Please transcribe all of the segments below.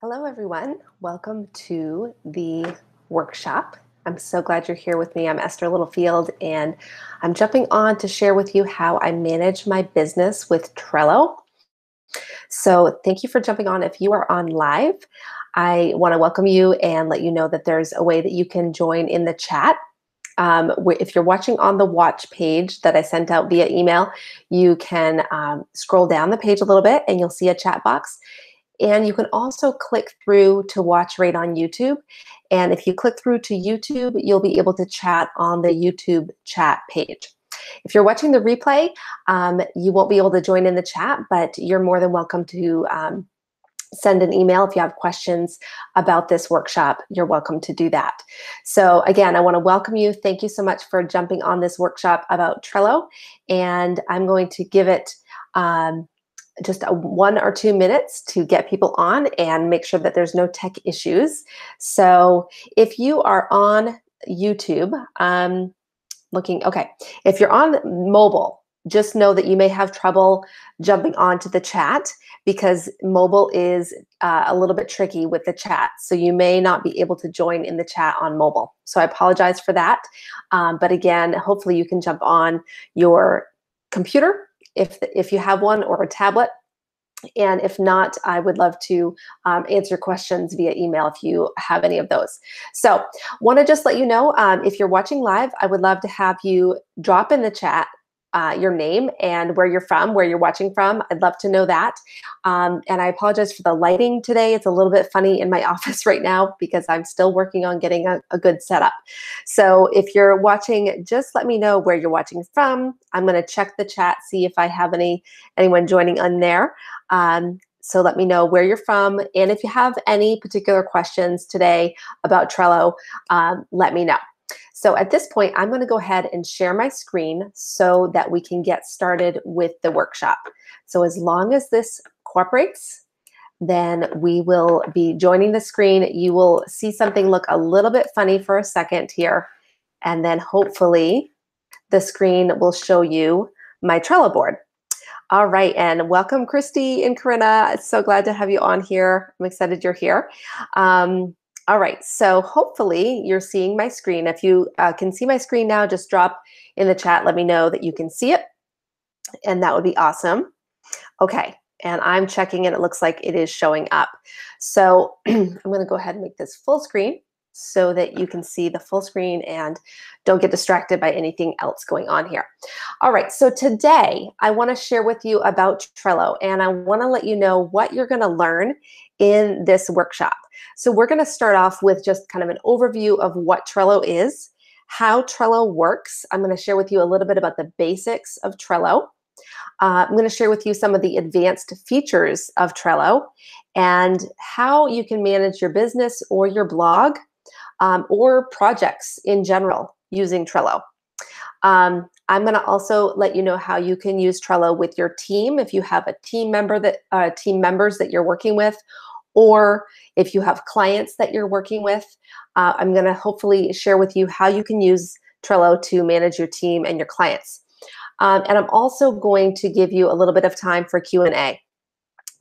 Hello, everyone. Welcome to the workshop. I'm so glad you're here with me. I'm Esther Littlefield, and I'm jumping on to share with you how I manage my business with Trello. So, thank you for jumping on. If you are on live, I want to welcome you and let you know that there's a way that you can join in the chat. If you're watching on the watch page that I sent out via email, you can scroll down the page a little bit and you'll see a chat box. And you can also click through to watch right on YouTube. And if you click through to YouTube, you'll be able to chat on the YouTube chat page. If you're watching the replay, you won't be able to join in the chat, but you're more than welcome to send an email if you have questions about this workshop. You're welcome to do that. So again, I want to welcome you. Thank you so much for jumping on this workshop about Trello. And I'm going to give it just 1 or 2 minutes to get people on and make sure that there's no tech issues. So if you are on YouTube, if you're on mobile, just know that you may have trouble jumping onto the chat because mobile is a little bit tricky with the chat. So you may not be able to join in the chat on mobile. So I apologize for that. But again, hopefully you can jump on your computer if you have one, or a tablet. And if not, I would love to answer questions via email if you have any of those. So want to just let you know, if you're watching live, I would love to have you drop in the chat your name and where you're from, where you're watching from. I'd love to know that. And I apologize for the lighting today. It's a little bit funny in my office right now because I'm still working on getting a good setup. So if you're watching, just let me know where you're watching from. I'm going to check the chat, see if I have anyone joining on there. So let me know where you're from. And if you have any particular questions today about Trello, let me know. So at this point, I'm going to go ahead and share my screen so that we can get started with the workshop. So as long as this cooperates, then we will be joining the screen. You will see something look a little bit funny for a second here, and then hopefully the screen will show you my Trello board. All right, and welcome, Christy and Corinna. It's so glad to have you on here. I'm excited you're here. All right, so hopefully you're seeing my screen. If you can see my screen now, just drop in the chat. Let me know that you can see it, and that would be awesome. Okay, and I'm checking and it looks like it is showing up. So I'm going to go ahead and make this full screen so that you can see the full screen and don't get distracted by anything else going on here. All right, so today I want to share with you about Trello, and I want to let you know what you're going to learn in this workshop. So we're going to start off with just kind of an overview of what Trello is, how Trello works. I'm going to share with you a little bit about the basics of Trello. I'm going to share with you some of the advanced features of Trello and how you can manage your business or your blog or projects in general using Trello. I'm going to also let you know how you can use Trello with your team if you have a team members that you're working with, or if you have clients that you're working with. I'm going to hopefully share with you how you can use Trello to manage your team and your clients. And I'm also going to give you a little bit of time for Q&A.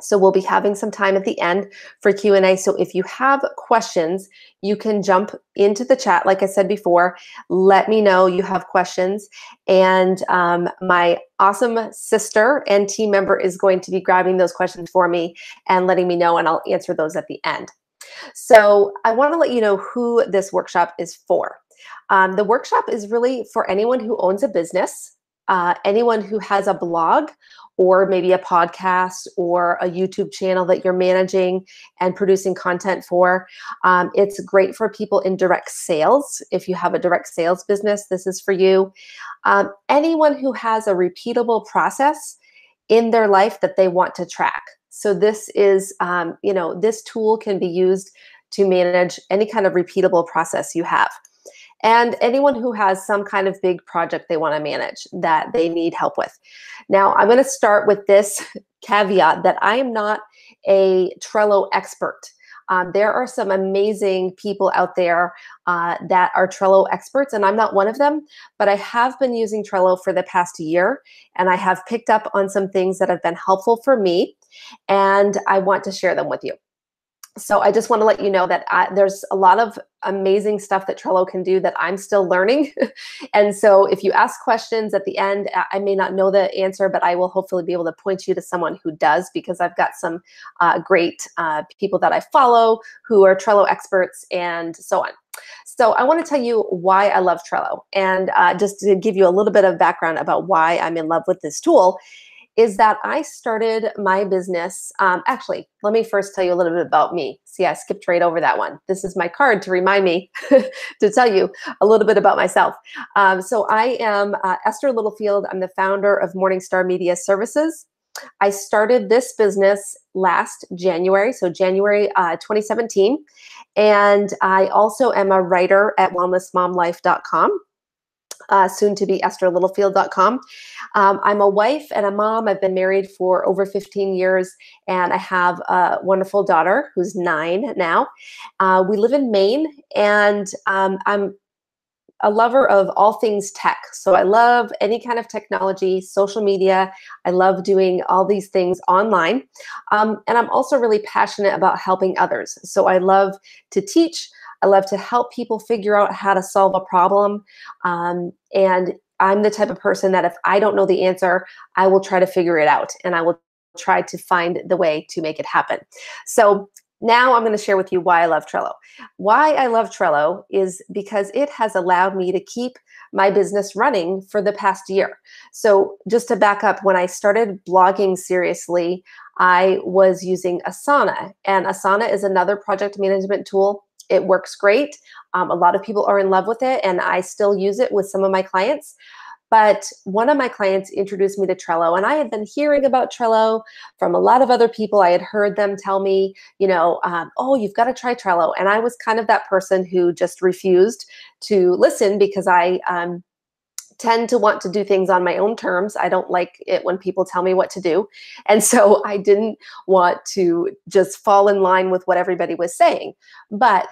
So we'll be having some time at the end for Q&A. So if you have questions, you can jump into the chat. Like I said before, let me know you have questions. And my awesome sister and team member is going to be grabbing those questions for me and letting me know, and I'll answer those at the end. So I want to let you know who this workshop is for. The workshop is really for anyone who owns a business, anyone who has a blog, or maybe a podcast or a YouTube channel that you're managing and producing content for. It's great for people in direct sales. If you have a direct sales business, this is for you. Anyone who has a repeatable process in their life that they want to track. So this is, this tool can be used to manage any kind of repeatable process you have. And anyone who has some kind of big project they want to manage that they need help with. Now, I'm going to start with this caveat that I am not a Trello expert. There are some amazing people out there that are Trello experts, and I'm not one of them, but I have been using Trello for the past year, and I have picked up on some things that have been helpful for me, and I want to share them with you. So I just want to let you know that there's a lot of amazing stuff that Trello can do that I'm still learning. And so if you ask questions at the end, I may not know the answer, but I will hopefully be able to point you to someone who does, because I've got some great people that I follow who are Trello experts and so on. So I want to tell you why I love Trello, and just to give you a little bit of background about why I'm in love with this tool is that I started my business. Actually, let me first tell you a little bit about me. See, I skipped right over that one. This is my card to remind me to tell you a little bit about myself. So I am Esther Littlefield. I'm the founder of Morningstar Media Services. I started this business last January, so January 2017. And I also am a writer at wellnessmomlife.com. Soon to be estherlittlefield.com. I'm a wife and a mom. I've been married for over 15 years, and I have a wonderful daughter who's 9 now. We live in Maine, and I'm a lover of all things tech. So I love any kind of technology, social media. I love doing all these things online. And I'm also really passionate about helping others. So I love to teach. I love to help people figure out how to solve a problem. And I'm the type of person that if I don't know the answer, I will try to figure it out, and I will try to find the way to make it happen. So now I'm going to share with you why I love Trello. Why I love Trello is because it has allowed me to keep my business running for the past year. So just to back up, when I started blogging seriously, I was using Asana, and Asana is another project management tool. It works great. A lot of people are in love with it, and I still use it with some of my clients. But one of my clients introduced me to Trello, and I had been hearing about Trello from a lot of other people. I had heard them tell me, oh, you've got to try Trello. And I was kind of that person who just refused to listen, because I tend to want to do things on my own terms. I don't like it when people tell me what to do. And so I didn't want to just fall in line with what everybody was saying. But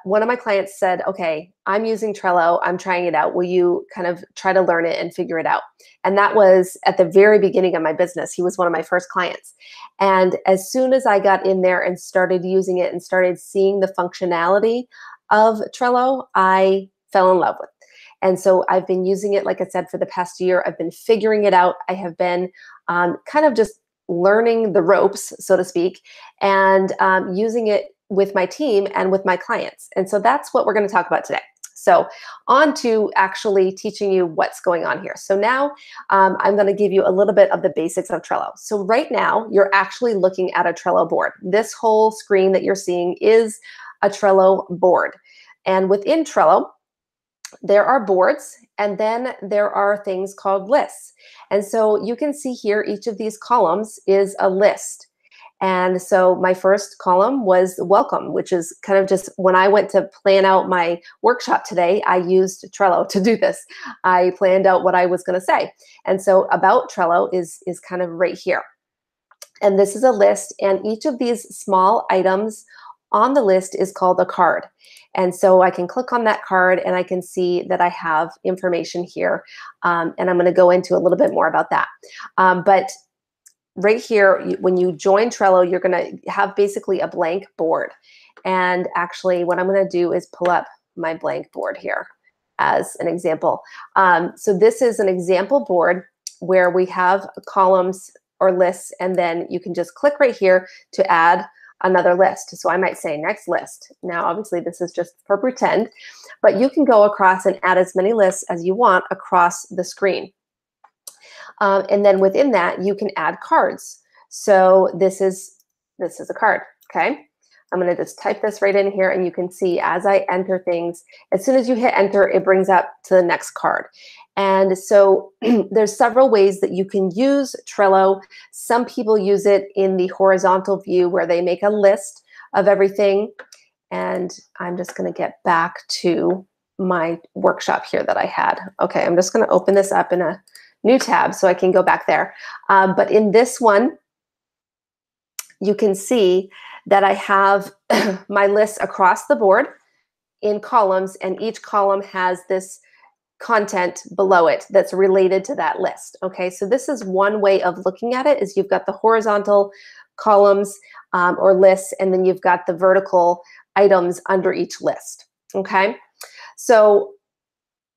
one of my clients said, okay, I'm using Trello. I'm trying it out. Will you kind of try to learn it and figure it out? And that was at the very beginning of my business. He was one of my first clients. And as soon as I got in there and started using it and started seeing the functionality of Trello, I fell in love with it. And so I've been using it, like I said, for the past year. I've been figuring it out. I have been kind of just learning the ropes, so to speak, and using it with my team and with my clients. And so that's what we're going to talk about today. So on to actually teaching you what's going on here. So now I'm going to give you a little bit of the basics of Trello. So right now you're actually looking at a Trello board. This whole screen that you're seeing is a Trello board. And within Trello, there are boards, and then there are things called lists. And so you can see here, each of these columns is a list. And so my first column was welcome, which is kind of just when I went to plan out my workshop today, I used Trello to do this. I planned out what I was going to say. And so about Trello is kind of right here. And this is a list, and each of these small items on the list is called a card. And so I can click on that card and I can see that I have information here. And I'm going to go into a little bit more about that. But right here, when you join Trello, you're going to have basically a blank board. And actually what I'm going to do is pull up my blank board here as an example. So this is an example board where we have columns or lists, and then you can just click right here to add another list. So I might say next list. Now, obviously this is just for pretend, but you can go across and add as many lists as you want across the screen. And then within that, you can add cards. So this is a card, okay? I'm gonna just type this right in here, and you can see as I enter things, as soon as you hit enter, it brings up to the next card. And so there's several ways that you can use Trello. Some people use it in the horizontal view where they make a list of everything. And I'm just going to get back to my workshop here that I had. Okay, I'm just going to open this up in a new tab so I can go back there. But in this one, you can see that I have my list across the board in columns, and each column has this content below it that's related to that list. Okay, so this is one way of looking at it, is you've got the horizontal columns or lists, and then you've got the vertical items under each list, okay? So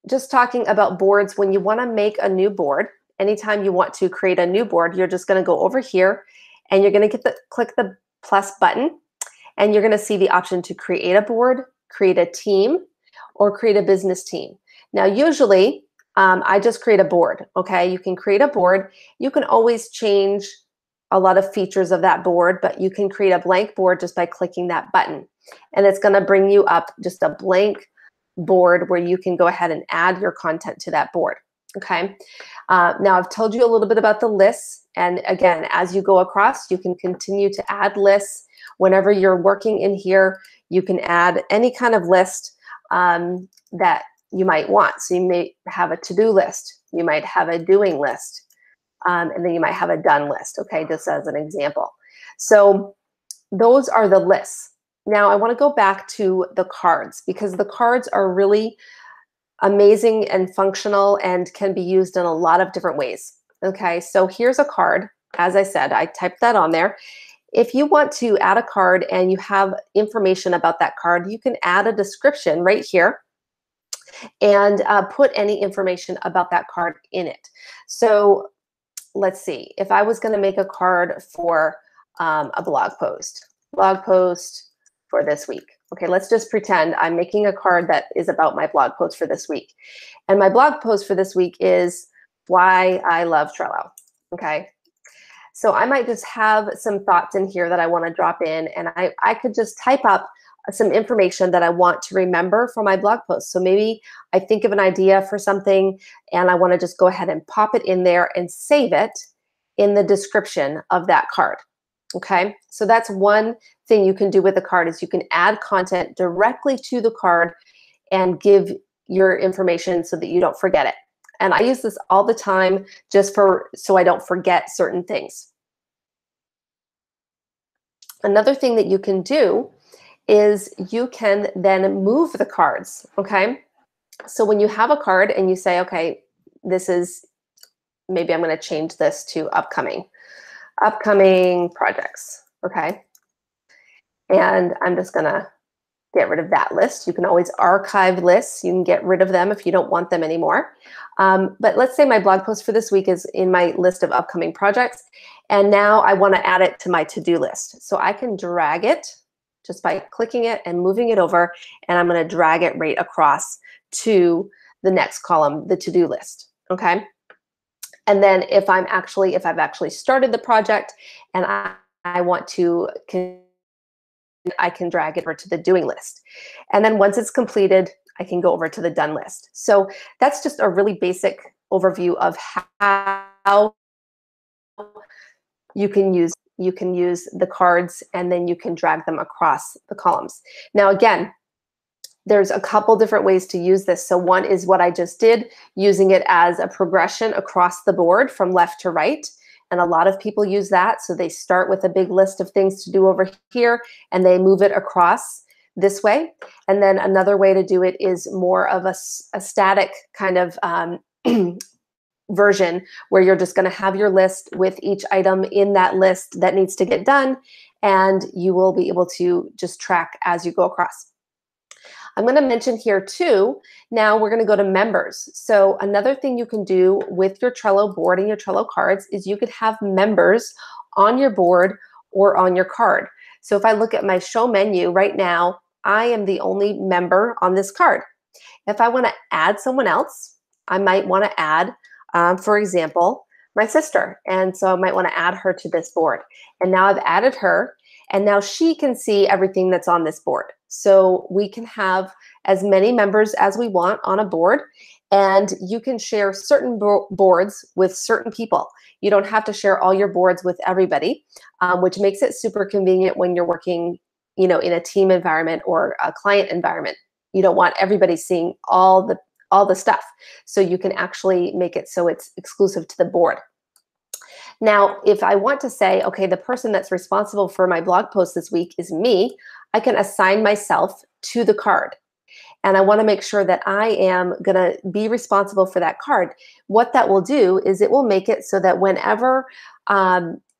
just talking about boards, when you want to make a new board, anytime you want to create a new board, you're just going to go over here and you're going to click the plus button, and you're going to see the option to create a board, create a team, or create a business team. Now, usually I just create a board, okay? You can create a board. You can always change a lot of features of that board, but you can create a blank board just by clicking that button. And it's going to bring you up just a blank board where you can go ahead and add your content to that board, okay? Now, I've told you a little bit about the lists. And again, as you go across, you can continue to add lists. Whenever you're working in here, you can add any kind of list that you might want. So you may have a to-do list. You might have a doing list. And then you might have a done list, okay, just as an example. So those are the lists. Now I want to go back to the cards, because the cards are really amazing and functional and can be used in a lot of different ways. Okay, so here's a card. As I said, I typed that on there. If you want to add a card and you have information about that card, you can add a description right here and put any information about that card in it. So let's see, if I was going to make a card for a blog post for this week. Okay, let's just pretend I'm making a card that is about my blog post for this week. And my blog post for this week is why I love Trello. Okay, so I might just have some thoughts in here that I want to drop in, and I could just type up some information that I want to remember from my blog post. So maybe I think of an idea for something and I want to just go ahead and pop it in there and save it in the description of that card. Okay, so that's one thing you can do with a card, is you can add content directly to the card and give your information so that you don't forget it. And I use this all the time just so I don't forget certain things. Another thing that you can do is you can then move the cards, okay? So when you have a card and you say, okay, this is, maybe I'm going to change this to upcoming projects, okay? And I'm just going to get rid of that list. You can always archive lists. You can get rid of them if you don't want them anymore. But let's say my blog post for this week is in my list of upcoming projects, and now I want to add it to my to-do list. So I can drag it just by clicking it and moving it over, and I'm going to drag it right across to the next column, the to-do list, okay? And then if I've actually started the project and I want to, I can drag it over to the doing list. And then once it's completed, I can go over to the done list. So that's just a really basic overview of how you can use the cards, and then you can drag them across the columns. Now, again, there's a couple different ways to use this. So one is what I just did, using it as a progression across the board from left to right. And a lot of people use that. So they start with a big list of things to do over here, and they move it across this way. And then another way to do it is more of a static kind of version, where you're just going to have your list with each item in that list that needs to get done, and you will be able to just track as you go across. I'm going to mention here too, now we're going to go to members. So another thing you can do with your Trello board and your Trello cards is you could have members on your board or on your card. So if I look at my show menu right now, I am the only member on this card. If I want to add someone else, I might want to add, for example, my sister. And so I might want to add her to this board. And now I've added her, and now she can see everything that's on this board. So we can have as many members as we want on a board, and you can share certain boards with certain people. You don't have to share all your boards with everybody, which makes it super convenient when you're working, in a team environment or a client environment. You don't want everybody seeing all the stuff. So you can actually make it so it's exclusive to the board. Now, if I want to say, okay, the person that's responsible for my blog post this week is me, I can assign myself to the card. And I want to make sure that I am going to be responsible for that card. What that will do is it will make it so that whenever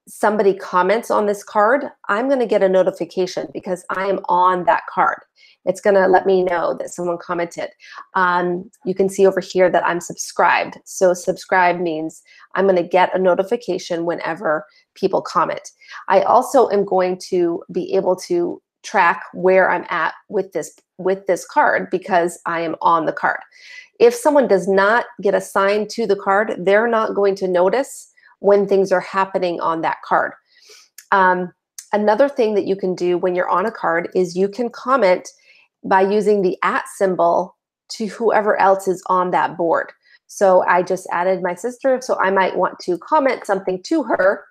somebody comments on this card, I'm going to get a notification because I am on that card. It's going to let me know that someone commented. You can see over here that I'm subscribed. So subscribe means I'm going to get a notification whenever people comment. I also am going to be able to track where I'm at with this card because I am on the card. If someone does not get assigned to the card, they're not going to notice when things are happening on that card. Another thing that you can do when you're on a card is you can comment by using the @ symbol to whoever else is on that board. So I just added my sister, so I might want to comment something to her.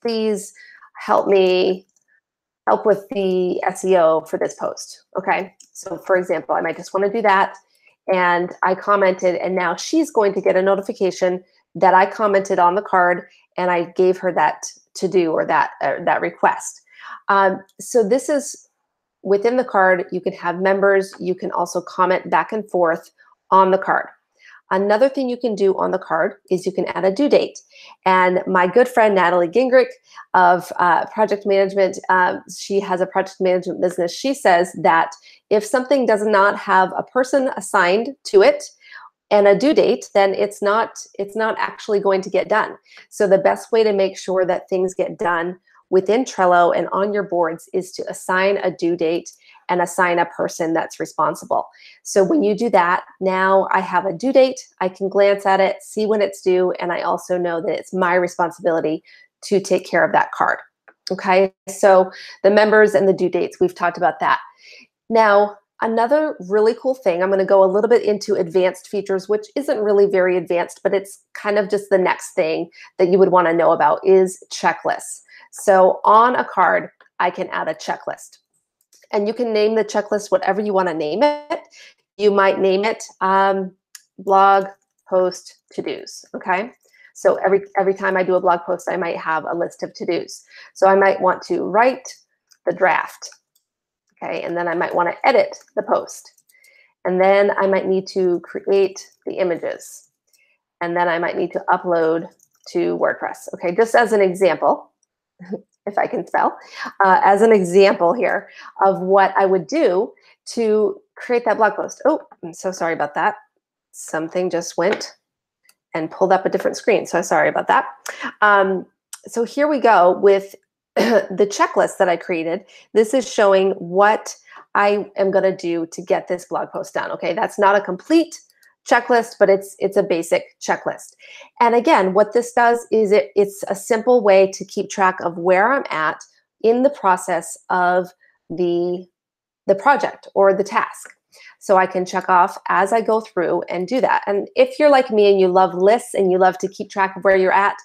Please help with the SEO for this post. Okay, so for example, I might just want to do that. And I commented, and now she's going to get a notification that I commented on the card and I gave her that to do or that request. So this is within the card. You can have members. You can also comment back and forth on the card. Another thing you can do on the card is you can add a due date. And my good friend Natalie Gingrich of Project Management, she has a project management business. She says that if something does not have a person assigned to it and a due date, then it's not actually going to get done. So the best way to make sure that things get done within Trello and on your boards is to assign a due date and assign a person that's responsible. So when you do that, now I have a due date, I can glance at it, see when it's due, and I also know that it's my responsibility to take care of that card. Okay, so the members and the due dates, we've talked about that. Now, another really cool thing, I'm going to go a little bit into advanced features, which isn't really very advanced, but it's kind of just the next thing that you would want to know about is checklists. So on a card, I can add a checklist. And you can name the checklist whatever you want to name it. You might name it blog post to-dos, okay? So every time I do a blog post, I might have a list of to-dos. So I might want to write the draft, okay? And then I might want to edit the post. And then I might need to create the images. And then I might need to upload to WordPress, okay? Just as an example, if I can spell, as an example here of what I would do to create that blog post. Oh, I'm so sorry about that. Something just went and pulled up a different screen. So sorry about that. So here we go with the checklist that I created. This is showing what I am going to do to get this blog post done. Okay, that's not a complete checklist, but it's a basic checklist. And again, what this does is it's a simple way to keep track of where I'm at in the process of the project or the task. So I can check off as I go through and do that. And if you're like me and you love lists and you love to keep track of where you're at,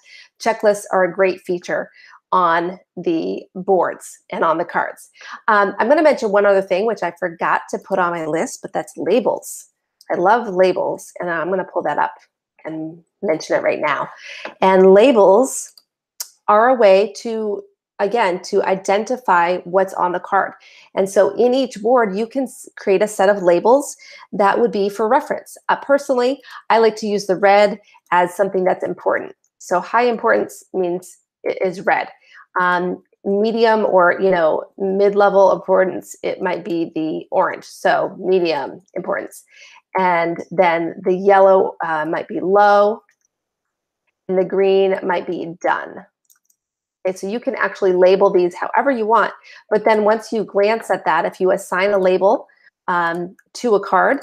checklists are a great feature on the boards and on the cards. I'm going to mention one other thing, which I forgot to put on my list, but that's labels. I love labels, and I'm going to pull that up and mention it right now. And labels are a way to, again, to identify what's on the card. And so in each board, you can create a set of labels that would be for reference. Personally, I like to use the red as something that's important. So high importance means it is red. Medium or mid-level importance, it might be the orange. So medium importance. And then the yellow might be low, and the green might be done. Okay, so you can actually label these however you want. But then once you glance at that, if you assign a label to a card,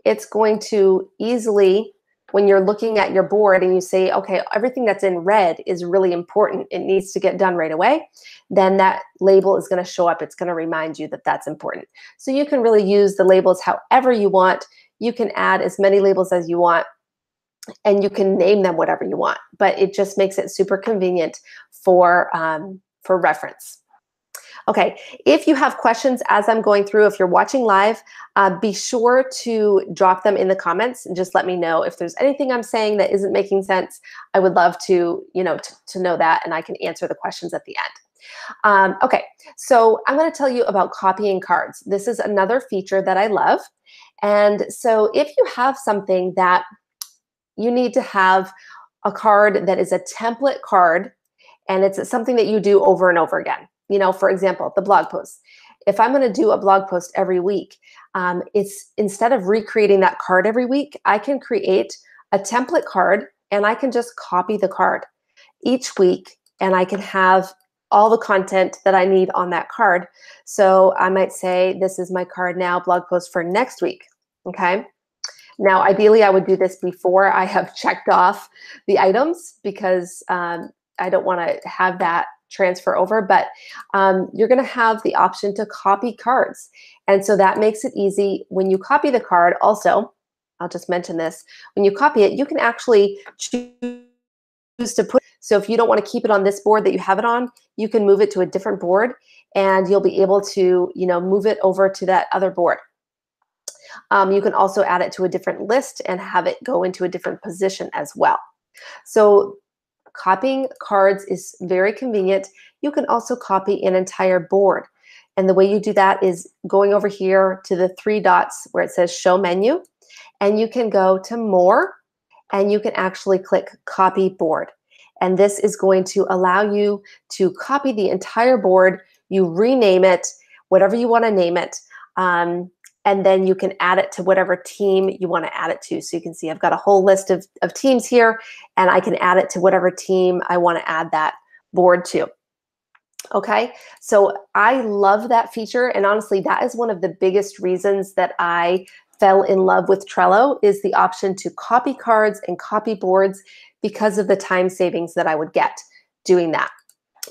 it's going to easily, when you're looking at your board and you say, okay, everything that's in red is really important, it needs to get done right away, then that label is going to show up. It's going to remind you that that's important. So you can really use the labels however you want. You can add as many labels as you want, and you can name them whatever you want, but it just makes it super convenient for reference. Okay, if you have questions as I'm going through, if you're watching live, be sure to drop them in the comments and just let me know if there's anything I'm saying that isn't making sense. I would love to, to know that, and I can answer the questions at the end. Okay, so I'm going to tell you about copying cards. This is another feature that I love. And so if you have something that you need to have a card that is a template card, and it's something that you do over and over again. You know, for example, the blog post. If I'm going to do a blog post every week, it's instead of recreating that card every week, I can create a template card and I can just copy the card each week, and I can have all the content that I need on that card. So I might say, this is my card now, blog post for next week. Okay. Now, ideally, I would do this before I have checked off the items because I don't want to have that transfer over, but you're going to have the option to copy cards. And so that makes it easy. When you copy the card, also, I'll just mention this, when you copy it, you can actually choose to put, so if you don't want to keep it on this board that you have it on, you can move it to a different board and you'll be able to, you know, move it over to that other board. You can also add it to a different list and have it go into a different position as well. So copying cards is very convenient. You can also copy an entire board. And the way you do that is going over here to the three dots where it says show menu, and you can go to more, and you can actually click copy board. And this is going to allow you to copy the entire board. You rename it, whatever you want to name it. And then you can add it to whatever team you want to add it to. So you can see I've got a whole list of teams here, and I can add it to whatever team I want to add that board to. Okay, so I love that feature. And honestly, that is one of the biggest reasons that I fell in love with Trello, is the option to copy cards and copy boards because of the time savings that I would get doing that.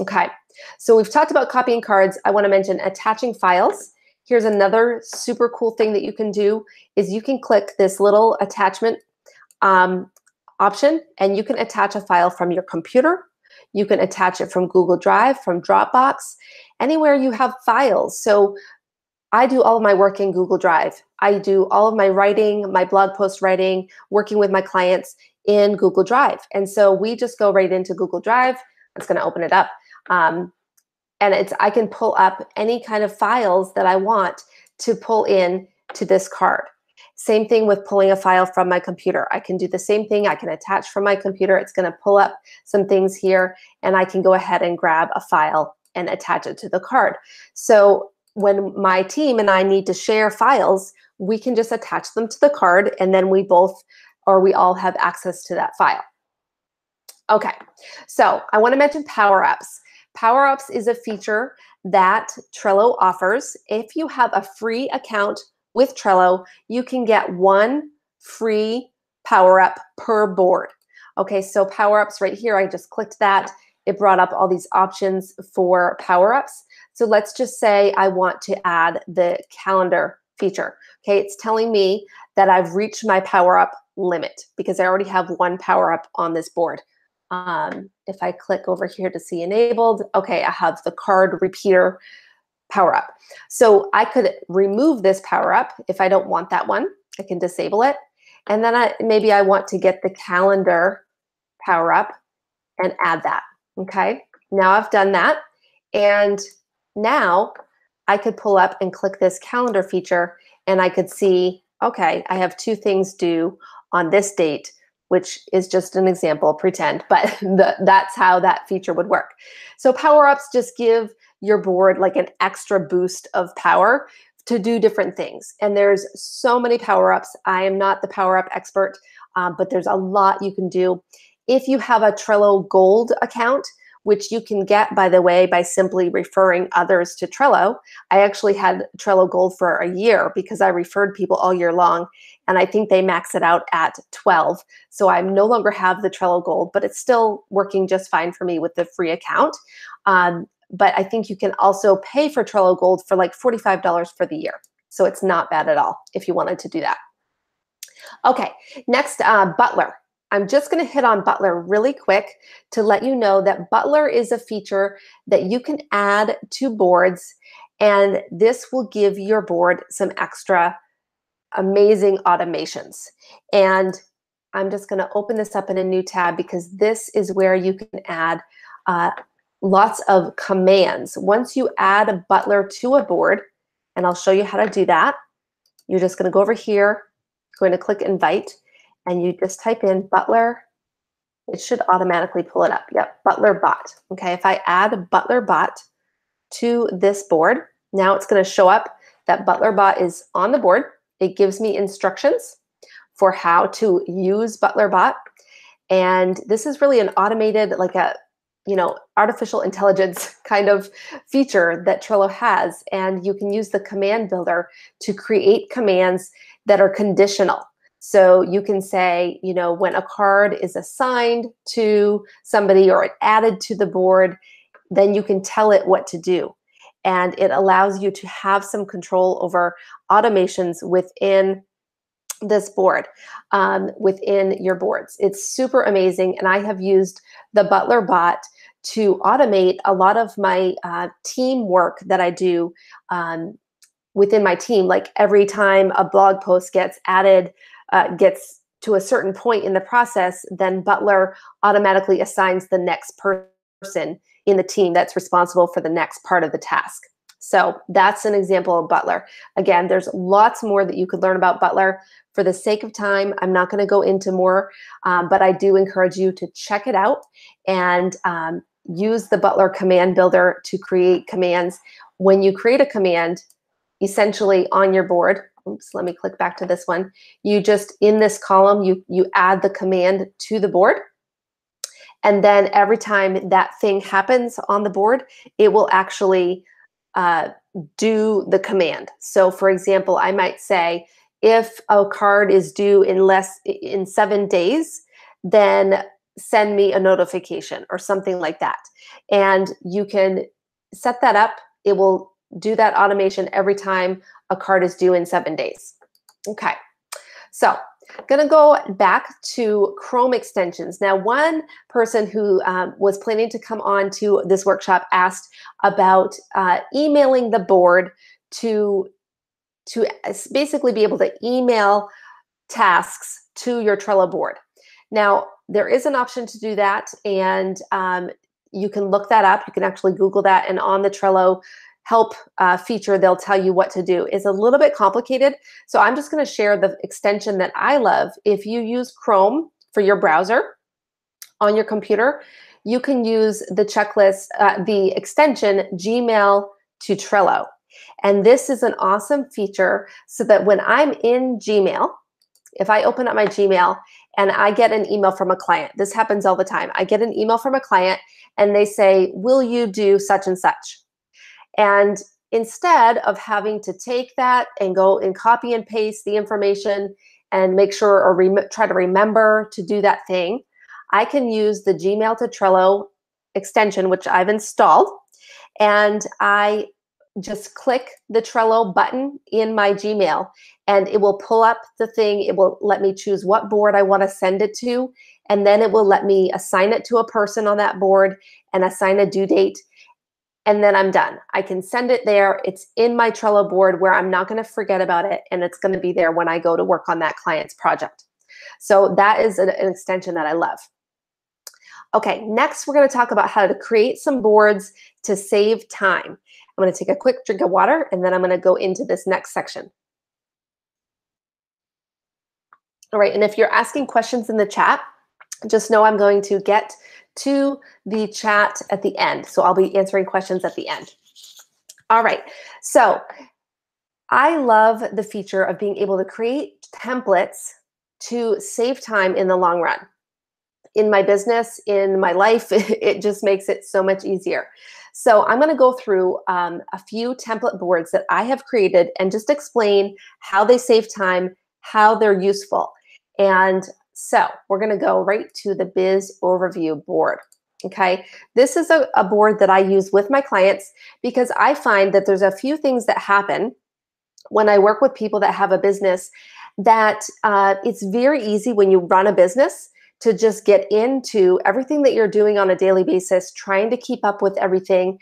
Okay, so we've talked about copying cards. I want to mention attaching files. Here's another super cool thing that you can do is you can click this little attachment option, and you can attach a file from your computer. You can attach it from Google Drive, from Dropbox, anywhere you have files. So I do all of my work in Google Drive. I do all of my writing, my blog post writing, working with my clients in Google Drive. And so we just go right into Google Drive. I'm just going to open it up. And I can pull up any kind of files that I want to pull in to this card. Same thing with pulling a file from my computer. I can do the same thing. I can attach from my computer. It's going to pull up some things here, and I can go ahead and grab a file and attach it to the card. So when my team and I need to share files, we can just attach them to the card, and then we all have access to that file. Okay, so I want to mention Power-Ups. Power-Ups is a feature that Trello offers. If you have a free account with Trello, you can get one free Power-Up per board. Okay, so Power-Ups right here, I just clicked that. It brought up all these options for Power-Ups. So let's just say I want to add the calendar feature. Okay, it's telling me that I've reached my Power-Up limit because I already have one Power-Up on this board. If I click over here to see enabled, okay, I have the card repeater Power-Up. So I could remove this Power-Up if I don't want that one. I can disable it. And then maybe I want to get the calendar Power-Up and add that. Okay, now I've done that. And now I could pull up and click this calendar feature, and I could see, okay, I have two things due on this date, which is just an example, pretend, but that's how that feature would work. So Power-Ups just give your board like an extra boost of power to do different things. And there's so many Power-Ups. I am not the Power-Up expert, but there's a lot you can do. If you have a Trello Gold account, which you can get, by the way, by simply referring others to Trello. I actually had Trello Gold for a year because I referred people all year long, and I think they max it out at 12. So I no longer have the Trello Gold, but it's still working just fine for me with the free account. But I think you can also pay for Trello Gold for like $45 for the year. So it's not bad at all if you wanted to do that. Okay, next, Butler. I'm just going to hit on Butler really quick to let you know that Butler is a feature that you can add to boards, and this will give your board some extra amazing automations. And I'm just going to open this up in a new tab because this is where you can add lots of commands. Once you add a Butler to a board, and I'll show you how to do that, you're just going to go over here, going to click invite, and you just type in Butler It should automatically pull it up. Yep, Butler bot. Okay, if I add Butler bot to this board, now it's going to show up that Butler bot is on the board. It gives me instructions for how to use Butler bot. And this is really an automated, like a, artificial intelligence kind of feature that Trello has. And you can use the command builder to create commands that are conditional. So you can say, when a card is assigned to somebody or added to the board, then you can tell it what to do. And it allows you to have some control over automations within this board, within your boards. It's super amazing. And I have used the Butler bot to automate a lot of my team work that I do within my team. Like every time a blog post gets added, gets to a certain point in the process, then Butler automatically assigns the next person in the team that's responsible for the next part of the task. So that's an example of Butler. Again, there's lots more that you could learn about Butler. For the sake of time, I'm not going to go into more, but I do encourage you to check it out and use the Butler command builder to create commands. When you create a command, essentially on your board, oops, let me click back to this one. You just, in this column, you add the command to the board. And then every time that thing happens on the board, it will actually do the command. So for example, I might say, if a card is due in 7 days, then send me a notification or something like that. And you can set that up. It will do that automation every time a card is due in 7 days. Okay, so I'm going to go back to Chrome extensions. Now, one person who was planning to come on to this workshop asked about emailing the board to basically be able to email tasks to your Trello board. Now, there is an option to do that, and you can look that up. You can actually Google that, and on the Trello help feature, they'll tell you what to do. It's a little bit complicated, so I'm just going to share the extension that I love. If you use Chrome for your browser on your computer, you can use the checklist, the extension Gmail to Trello. And this is an awesome feature so that when I'm in Gmail, if I open up my Gmail and I get an email from a client, this happens all the time. I get an email from a client and they say, will you do such and such? And instead of having to take that and go and copy and paste the information and make sure or try to remember to do that thing, I can use the Gmail to Trello extension, which I've installed, and I just click the Trello button in my Gmail and it will pull up the thing. It will let me choose what board I want to send it to, and then it will let me assign it to a person on that board and assign a due date. And then I'm done. I can send it there. It's in my Trello board where I'm not going to forget about it, and it's going to be there when I go to work on that client's project. So that is an extension that I love. Okay, next we're going to talk about how to create some boards to save time. I'm going to take a quick drink of water, and then I'm going to go into this next section. All right, and if you're asking questions in the chat, just know I'm going to get to the chat at the end. So I'll be answering questions at the end. All right, so I love the feature of being able to create templates to save time in the long run. In my business, in my life, it just makes it so much easier. So I'm going to go through a few template boards that I have created and just explain how they save time, how they're useful. And so we're going to go right to the Biz Overview board. Okay, this is a board that I use with my clients because I find that there's a few things that happen when I work with people that have a business that it's very easy when you run a business to just get into everything that you're doing on a daily basis, trying to keep up with everything.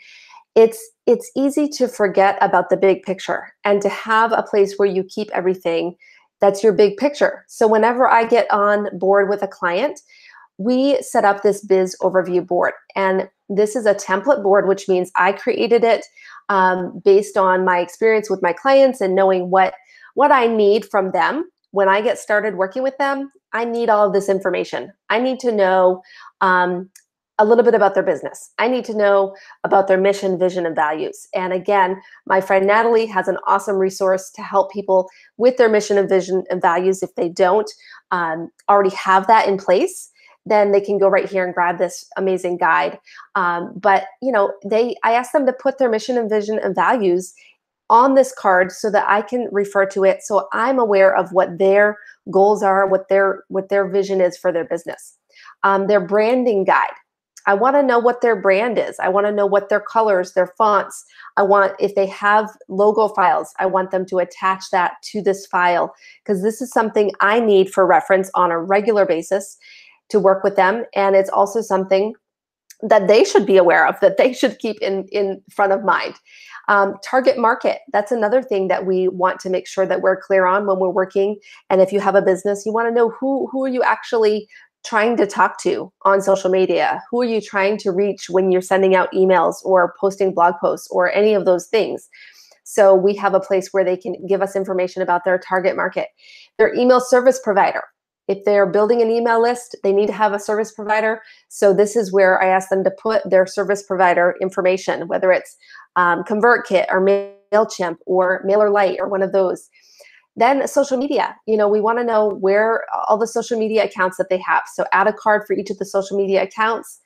It's easy to forget about the big picture and to have a place where you keep everything that's your big picture. So whenever I get on board with a client, we set up this Biz Overview board. And this is a template board, which means I created it based on my experience with my clients and knowing what I need from them when I get started working with them. I need all of this information. I need to know a little bit about their business. I need to know about their mission, vision, and values. And again, my friend Natalie has an awesome resource to help people with their mission and vision and values. If they don't already have that in place, then they can go right here and grab this amazing guide. But I asked them to put their mission and vision and values on this card so that I can refer to it, so I'm aware of what their goals are, what their vision is for their business. Their branding guide. I want to know what their brand is. I want to know what their colors, their fonts. If they have logo files, I want them to attach that to this file, because this is something I need for reference on a regular basis to work with them. And it's also something that they should be aware of, that they should keep in front of mind. Target market, that's another thing that we want to make sure that we're clear on when we're working. And if you have a business, you want to know who are you actually trying to talk to on social media? Who are you trying to reach when you're sending out emails or posting blog posts or any of those things? So we have a place where they can give us information about their target market. Their email service provider. If they're building an email list, they need to have a service provider. So this is where I ask them to put their service provider information, whether it's ConvertKit or MailChimp or MailerLite or one of those. Then social media, we want to know where all the social media accounts that they have. So add a card for each of the social media accounts.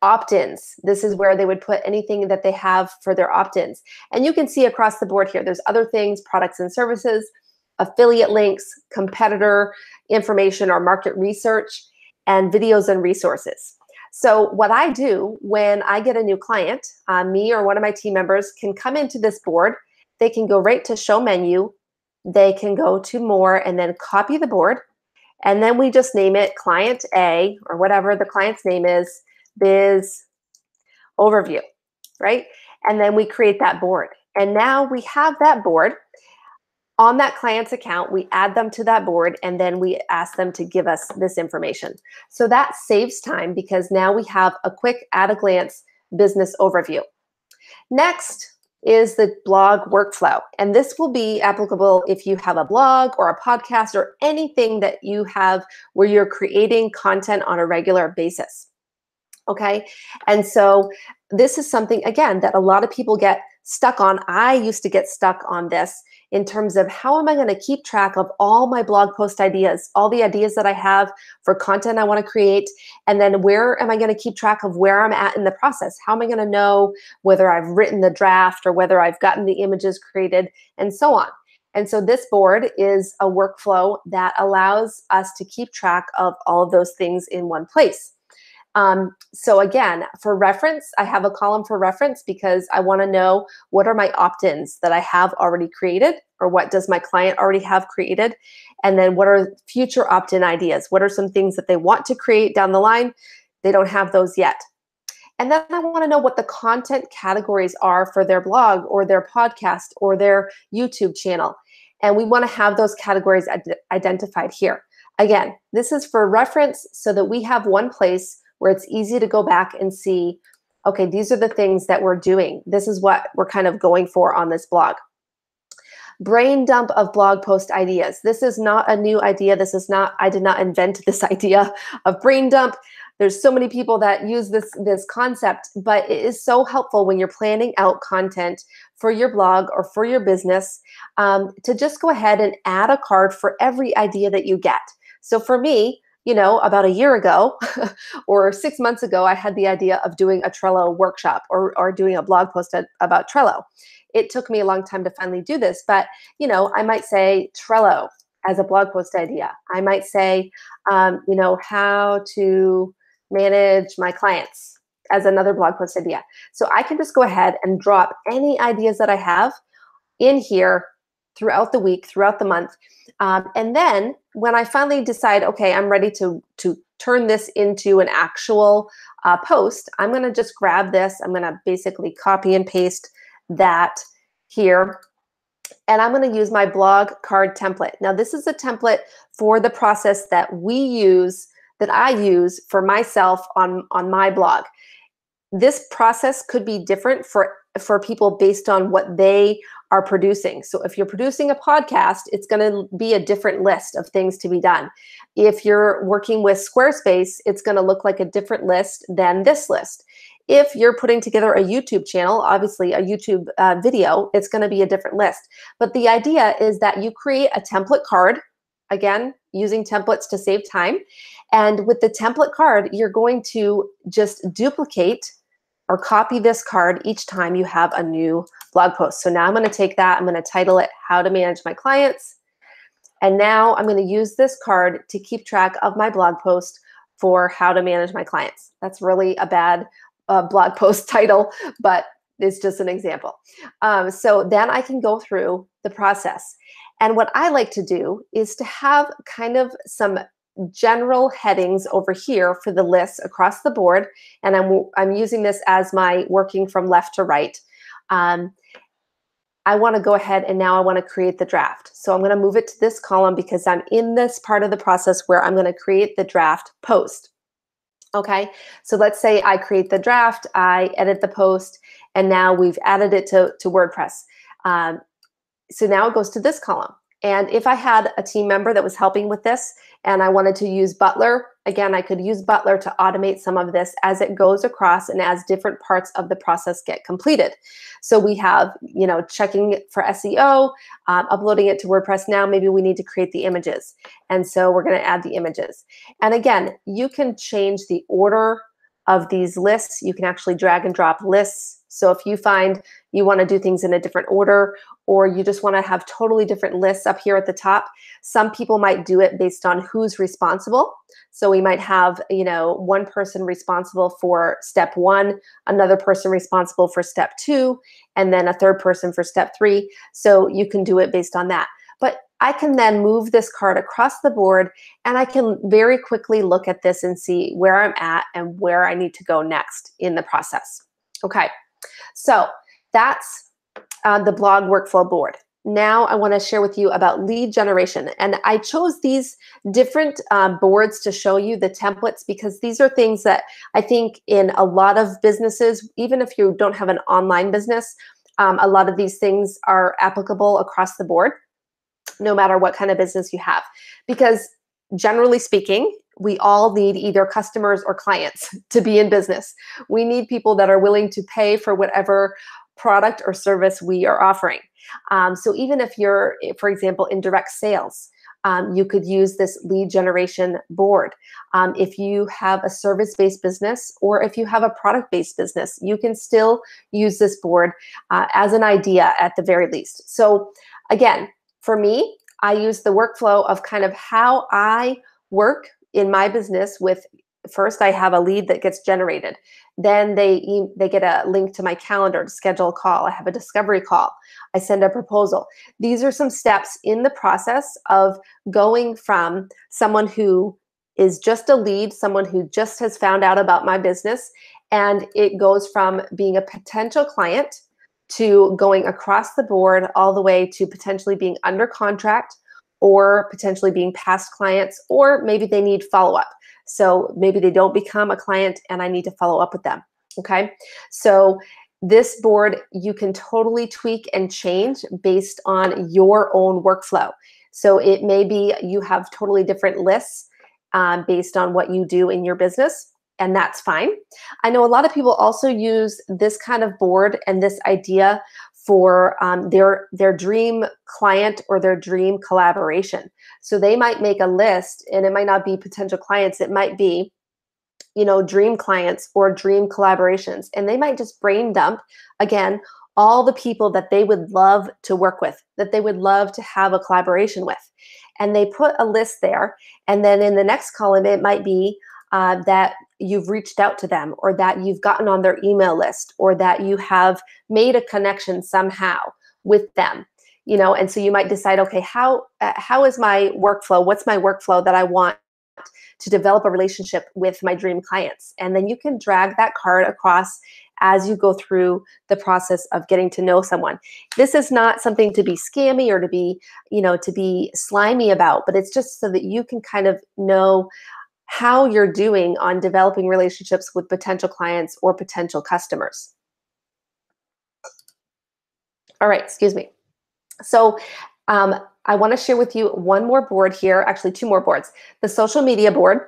Opt-ins, this is where they would put anything that they have for their opt-ins. And you can see across the board here, there's other things, products and services, affiliate links, competitor information or market research, and videos and resources. So what I do when I get a new client, me or one of my team members can come into this board. They can go right to show menu. They can go to more and then copy the board. And then we just name it Client A, or whatever the client's name is, Biz Overview, right? And then we create that board. And now we have that board on that client's account. We add them to that board, and then we ask them to give us this information. So that saves time, because now we have a quick at-a-glance business overview. Next is the blog workflow. And this will be applicable if you have a blog or a podcast or anything that you have where you're creating content on a regular basis. Okay. And so this is something, again, that a lot of people get stuck on. I used to get stuck on this in terms of how am I going to keep track of all my blog post ideas, all the ideas that I have for content I want to create, and then where am I going to keep track of where I'm at in the process? How am I going to know whether I've written the draft or whether I've gotten the images created, and so on. And so this board is a workflow that allows us to keep track of all of those things in one place. So again, for reference, I have a column for reference because I want to know what are my opt-ins that I have already created, or what does my client already have created? And then what are future opt-in ideas? What are some things that they want to create down the line? They don't have those yet. And then I want to know what the content categories are for their blog or their podcast or their YouTube channel. And we want to have those categories identified here. Again, this is for reference so that we have one place where it's easy to go back and see, okay, these are the things that we're doing. This is what we're kind of going for on this blog. Brain dump of blog post ideas. This is not a new idea. I did not invent this idea of brain dump. There's so many people that use this concept, but it is so helpful when you're planning out content for your blog or for your business, to just go ahead and add a card for every idea that you get. So for me, about a year ago or 6 months ago, I had the idea of doing a Trello workshop or doing a blog post about Trello. It took me a long time to finally do this, but I might say Trello as a blog post idea. I might say, how to manage my clients as another blog post idea. So I can just go ahead and drop any ideas that I have in here throughout the week, throughout the month. And then when I finally decide, okay, I'm ready to turn this into an actual post, I'm going to just grab this. I'm going to basically copy and paste that here. And I'm going to use my blog card template. Now, this is a template for the process that I use for myself on my blog. This process could be different for people based on what they are producing. So if you're producing a podcast, it's going to be a different list of things to be done. If you're working with Squarespace, it's going to look like a different list than this list. If you're putting together a YouTube channel, obviously a YouTube video, it's going to be a different list. But the idea is that you create a template card, again, using templates to save time. And with the template card, you're going to just duplicate or copy this card each time you have a new blog post. So now I'm going to take that, I'm going to title it How to Manage My Clients. And now I'm going to use this card to keep track of my blog post for How to Manage My Clients. That's really a bad blog post title, but it's just an example. So then I can go through the process. And what I like to do is to have kind of some general headings over here for the lists across the board. And I'm using this as my working from left to right. I want to go ahead and now I want to create the draft. So I'm going to move it to this column because I'm in this part of the process where I'm going to create the draft post. Okay, so let's say I create the draft, I edit the post, and now we've added it to WordPress. So now it goes to this column. And if I had a team member that was helping with this and I wanted to use Butler, again, I could use Butler to automate some of this as it goes across and as different parts of the process get completed. So we have, checking for SEO, uploading it to WordPress. Now maybe we need to create the images. And so we're going to add the images. And again, you can change the order of these lists. You can actually drag and drop lists. So if you find you want to do things in a different order, or you just want to have totally different lists up here at the top, some people might do it based on who's responsible. So we might have, one person responsible for step 1, another person responsible for step 2, and then a third person for step 3. So you can do it based on that. But I can then move this card across the board and I can very quickly look at this and see where I'm at and where I need to go next in the process. Okay, so that's the blog workflow board. Now I want to share with you about lead generation. And I chose these different boards to show you the templates because these are things that I think in a lot of businesses, even if you don't have an online business, a lot of these things are applicable across the board, no matter what kind of business you have. Because generally speaking, we all need either customers or clients to be in business. We need people that are willing to pay for whatever product or service we are offering. So even if you're, for example, in direct sales, you could use this lead generation board. If you have a service-based business or if you have a product-based business, you can still use this board as an idea at the very least. So again, for me, I use the workflow of kind of how I work in my business with, first I have a lead that gets generated. Then they get a link to my calendar to schedule a call. I have a discovery call. I send a proposal. These are some steps in the process of going from someone who is just a lead, someone who just has found out about my business, and it goes from being a potential client to going across the board all the way to potentially being under contract or potentially being past clients, or maybe they need follow-up. So maybe they don't become a client and I need to follow up with them, okay? So this board, you can totally tweak and change based on your own workflow. So it may be you have totally different lists based on what you do in your business, and that's fine. I know a lot of people also use this kind of board and this idea for their dream client or their dream collaboration. So they might make a list, and it might not be potential clients. It might be, dream clients or dream collaborations. And they might just brain dump, again, all the people that they would love to work with, that they would love to have a collaboration with. And they put a list there. And then in the next column, it might be that you've reached out to them, or that you've gotten on their email list, or that you have made a connection somehow with them, and so you might decide, okay, how is my workflow? What's my workflow that I want to develop a relationship with my dream clients? And then you can drag that card across as you go through the process of getting to know someone. This is not something to be scammy or to be slimy about, but it's just so that you can kind of know how you're doing on developing relationships with potential clients or potential customers. All right, excuse me. So I want to share with you one more board here, actually two more boards. The social media board.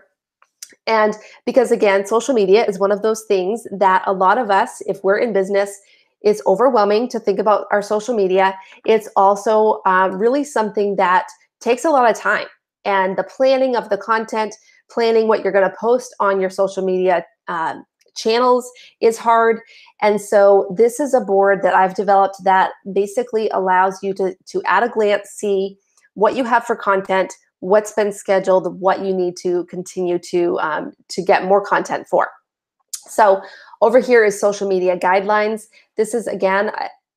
And because again, social media is one of those things that a lot of us, if we're in business, it's overwhelming to think about our social media. It's also really something that takes a lot of time. And the planning of the content, planning what you're going to post on your social media channels is hard. And so this is a board that I've developed that basically allows you to at a glance see what you have for content, what's been scheduled, what you need to continue to get more content for. So over here is social media guidelines. This is again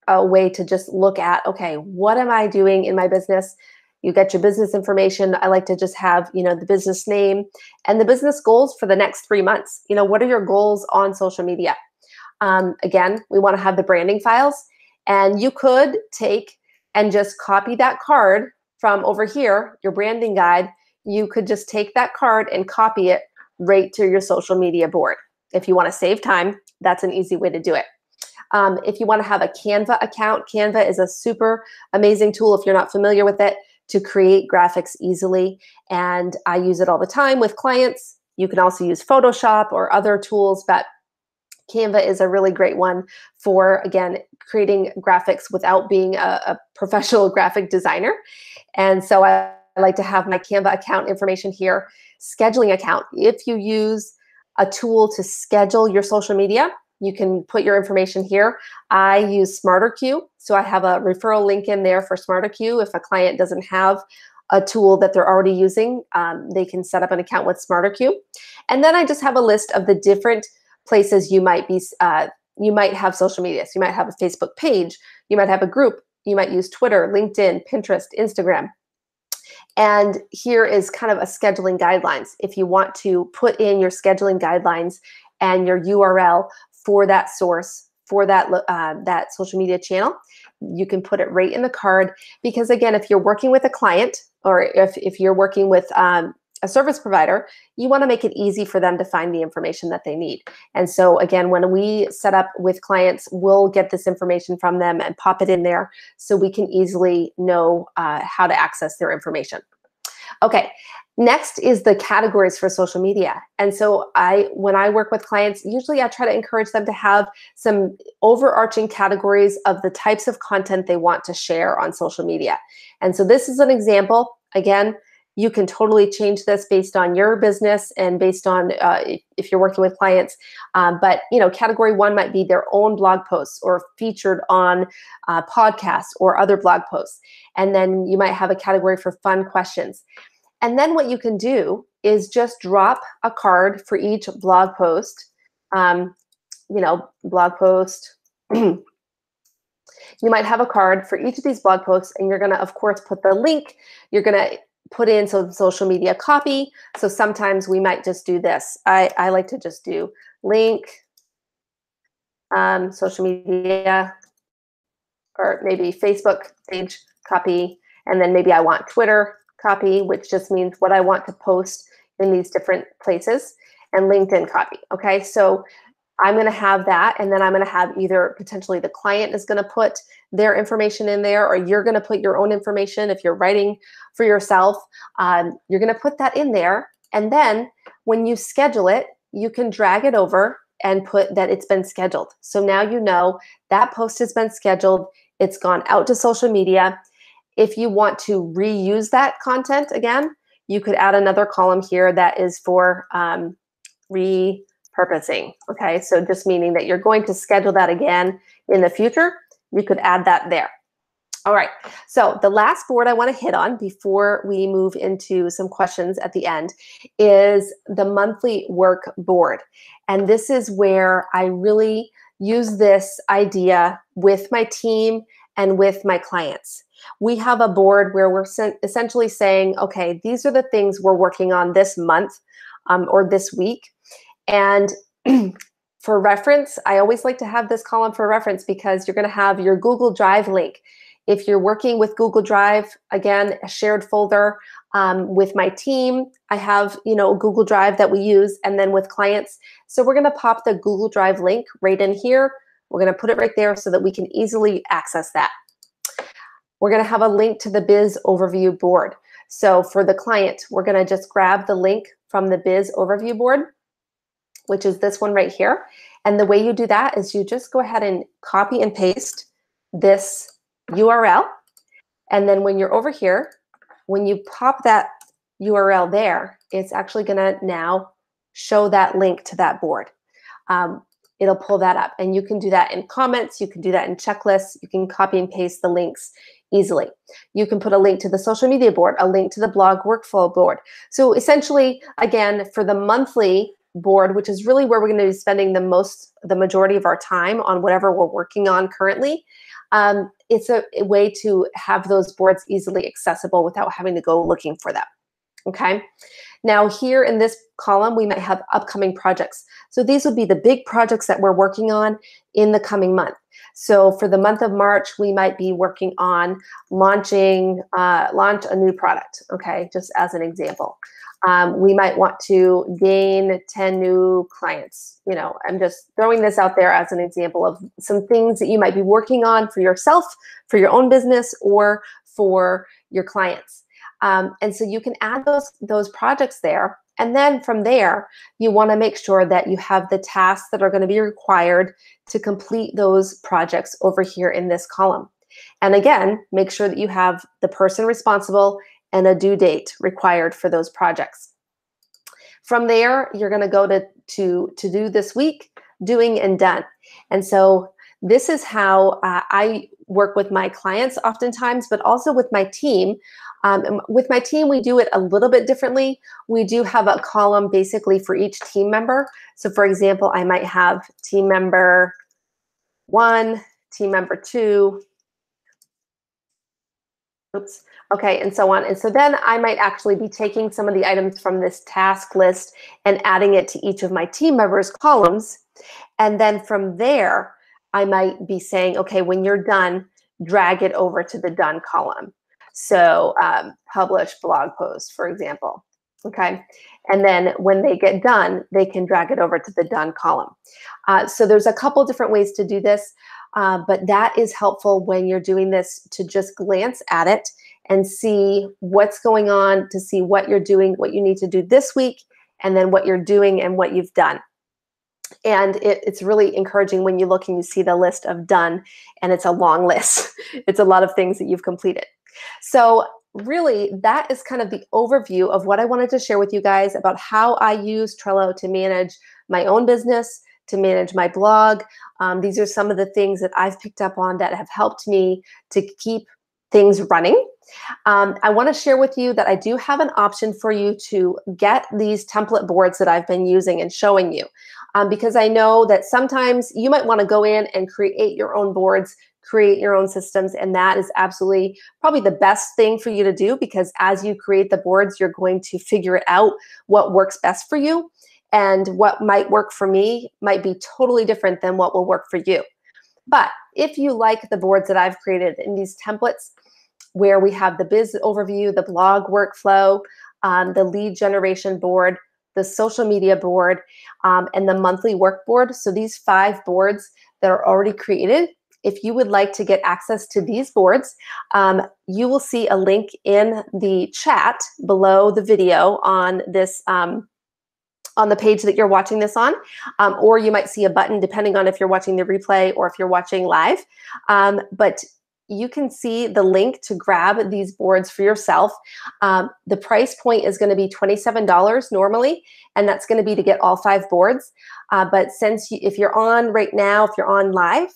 a way to just look at, okay, what am I doing in my business? You get your business information. I like to just have, the business name and the business goals for the next 3 months. What are your goals on social media? Again, we want to have the branding files, and you could take and just copy that card from over here, your branding guide. You could just take that card and copy it right to your social media board. If you want to save time, that's an easy way to do it. If you want to have a Canva account, Canva is a super amazing tool if you're not familiar with it to create graphics easily. And I use it all the time with clients. You can also use Photoshop or other tools, but Canva is a really great one for, again, creating graphics without being a professional graphic designer. And so I like to have my Canva account information here. Scheduling account. If you use a tool to schedule your social media, you can put your information here. I use SmarterQueue, so I have a referral link in there for SmarterQueue. If a client doesn't have a tool that they're already using, they can set up an account with SmarterQueue. And then I just have a list of the different places you might have social media. So you might have a Facebook page, you might have a group, you might use Twitter, LinkedIn, Pinterest, Instagram. And here is kind of a scheduling guidelines. If you want to put in your scheduling guidelines and your URL for that source, for that social media channel, you can put it right in the card. Because again, if you're working with a client, or if you're working with a service provider, you want to make it easy for them to find the information that they need. And so again, when we set up with clients, we'll get this information from them and pop it in there so we can easily know how to access their information. Okay, next is the categories for social media. And so when I work with clients, usually I try to encourage them to have some overarching categories of the types of content they want to share on social media. And so this is an example. Again, you can totally change this based on your business and based on if you're working with clients. But category one might be their own blog posts or featured on podcasts or other blog posts. And then you might have a category for fun questions. And then what you can do is just drop a card for each blog post. Blog post. You might have a card for each of these blog posts, and you're going to, of course, put the link. You're going to put in some social media copy. So sometimes we might just do this. I like to just do link, social media, or maybe Facebook page copy, and then maybe I want Twitter copy, which just means what I want to post in these different places, and LinkedIn copy. Okay, so I'm going to have that, and then I'm going to have either potentially the client is going to put their information in there, or you're going to put your own information. If you're writing for yourself, you're going to put that in there. And then when you schedule it, you can drag it over and put that it's been scheduled. So now you know that post has been scheduled. It's gone out to social media. If you want to reuse that content again, you could add another column here that is for repurposing. Okay, so just meaning that you're going to schedule that again in the future, you could add that there. All right, so the last board I want to hit on before we move into some questions at the end is the monthly work board. And this is where I really use this idea with my team and with my clients. We have a board where we're essentially saying, okay, these are the things we're working on this month or this week. And for reference, I always like to have this column for reference because you're going to have your Google Drive link. If you're working with Google Drive, again, a shared folder with my team, I have, Google Drive that we use, and then with clients. So we're going to pop the Google Drive link right in here. We're going to put it right there so that we can easily access that. we're going to have a link to the biz overview board. So for the client, we're going to just grab the link from the biz overview board, which is this one right here. And the way you do that is you just go ahead and copy and paste this URL. And then when you're over here, when you pop that URL there, it's actually going to now show that link to that board. It'll pull that up, and you can do that in comments, you can do that in checklists, you can copy and paste the links easily. You can put a link to the social media board, a link to the blog workflow board. So essentially, again, for the monthly board, which is really where we're going to be spending the majority of our time on whatever we're working on currently, it's a way to have those boards easily accessible without having to go looking for them. Okay. Now here in this column, we might have upcoming projects. So these would be the big projects that we're working on in the coming month. So for the month of March, we might be working on launch a new product. Okay, just as an example. We might want to gain 10 new clients. You know, I'm just throwing this out there as an example of some things that you might be working on for yourself, for your own business, or for your clients. And so you can add those projects there. And then from there, you want to make sure that you have the tasks that are going to be required to complete those projects over here in this column. And again, make sure that you have the person responsible and a due date required for those projects. From there, you're going to go to do this week, doing and done. And so this is how I work with my clients oftentimes, but also with my team. With my team, we do it a little bit differently. We do have a column basically for each team member. So for example, I might have team member 1, team member 2, oops, okay, and so on. And so then I might actually be taking some of the items from this task list and adding it to each of my team members' columns. And then from there, I might be saying, okay, when you're done, drag it over to the done column. So publish blog post, for example, okay? And then when they get done, they can drag it over to the done column. So there's a couple different ways to do this, but that is helpful when you're doing this to just glance at it and see what's going on, to see what you're doing, what you need to do this week, and then what you're doing and what you've done. And it's really encouraging when you look and you see the list of done, and it's a long list. It's a lot of things that you've completed. So really, that is kind of the overview of what I wanted to share with you guys about how I use Trello to manage my own business, to manage my blog. These are some of the things that I've picked up on that have helped me to keep things running. I want to share with you that I do have an option for you to get these template boards that I've been using and showing you, because I know that sometimes you might want to go in and create your own boards, create your own systems, and that is absolutely probably the best thing for you to do, because as you create the boards, you're going to figure it out what works best for you, and what might work for me might be totally different than what will work for you. But if you like the boards that I've created in these templates, where we have the biz overview, the blog workflow, the lead generation board, the social media board, and the monthly work board. So these 5 boards that are already created, if you would like to get access to these boards, you will see a link in the chat below the video on this on the page that you're watching this on, or you might see a button depending on if you're watching the replay or if you're watching live. But you can see the link to grab these boards for yourself. The price point is going to be $27 normally, and that's going to be to get all 5 boards. But if you're on right now, if you're on live,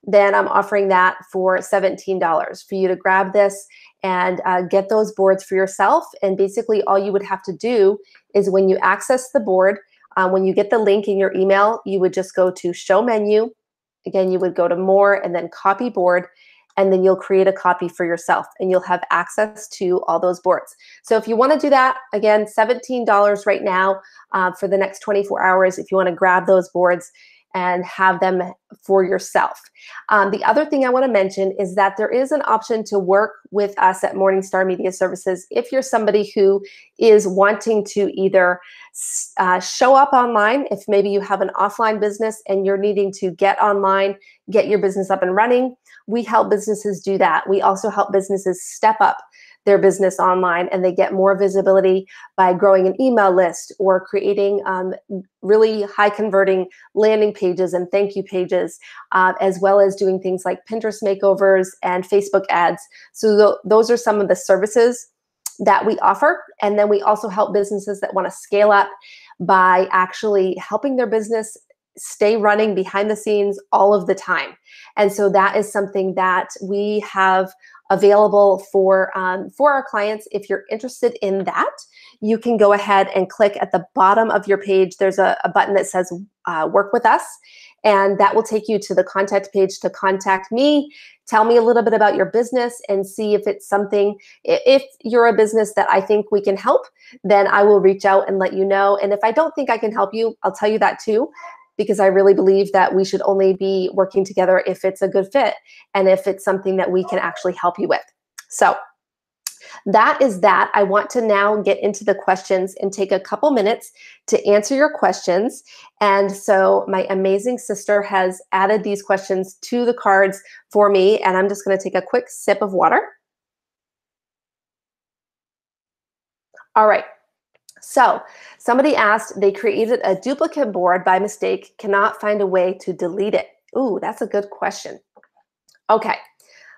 then I'm offering that for $17 for you to grab this and get those boards for yourself. And basically all you would have to do is when you access the board, when you get the link in your email, you would just go to show menu. Again, you would go to more and then copy board, and then you'll create a copy for yourself and you'll have access to all those boards. So if you want to do that, again, $17 right now for the next 24 hours if you want to grab those boards. and have them for yourself. The other thing I want to mention is that there is an option to work with us at Morningstar Media Services if you're somebody who is wanting to either show up online, if maybe you have an offline business and you're needing to get online, get your business up and running. We help businesses do that. We also help businesses step up their business online, and they get more visibility by growing an email list or creating really high converting landing pages and thank you pages, as well as doing things like Pinterest makeovers and Facebook ads. So those are some of the services that we offer. And then we also help businesses that want to scale up by actually helping their business stay running behind the scenes all of the time. And so that is something that we have available for our clients. If you're interested in that, you can go ahead and click at the bottom of your page. There's a button that says work with us, and that will take you to the contact page to contact me. Tell me a little bit about your business and see if it's something, if you're a business that I think we can help, then I will reach out and let you know. And if I don't think I can help you, I'll tell you that too, because I really believe that we should only be working together if it's a good fit and if it's something that we can actually help you with. So that is that. I want to now get into the questions and take a couple minutes to answer your questions. And so my amazing sister has added these questions to the cards for me, and I'm just going to take a quick sip of water. All right. So somebody asked, they created a duplicate board by mistake, cannot find a way to delete it. Ooh, that's a good question. Okay,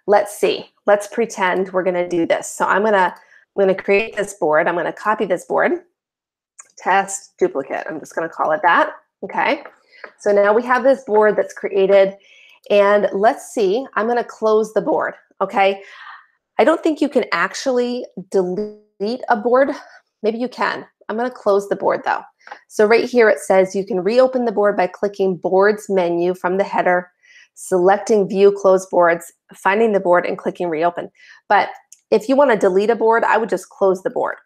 let's see. Let's pretend we're gonna do this. So I'm gonna create this board. I'm gonna copy this board, test duplicate. I'm just gonna call it that, okay? So now we have this board that's created, and let's see, I'm gonna close the board, okay? I don't think you can actually delete a board. Maybe you can. I'm going to close the board though. So right here it says you can reopen the board by clicking Boards menu from the header, selecting View Close Boards, finding the board and clicking Reopen. But if you want to delete a board, I would just close the board.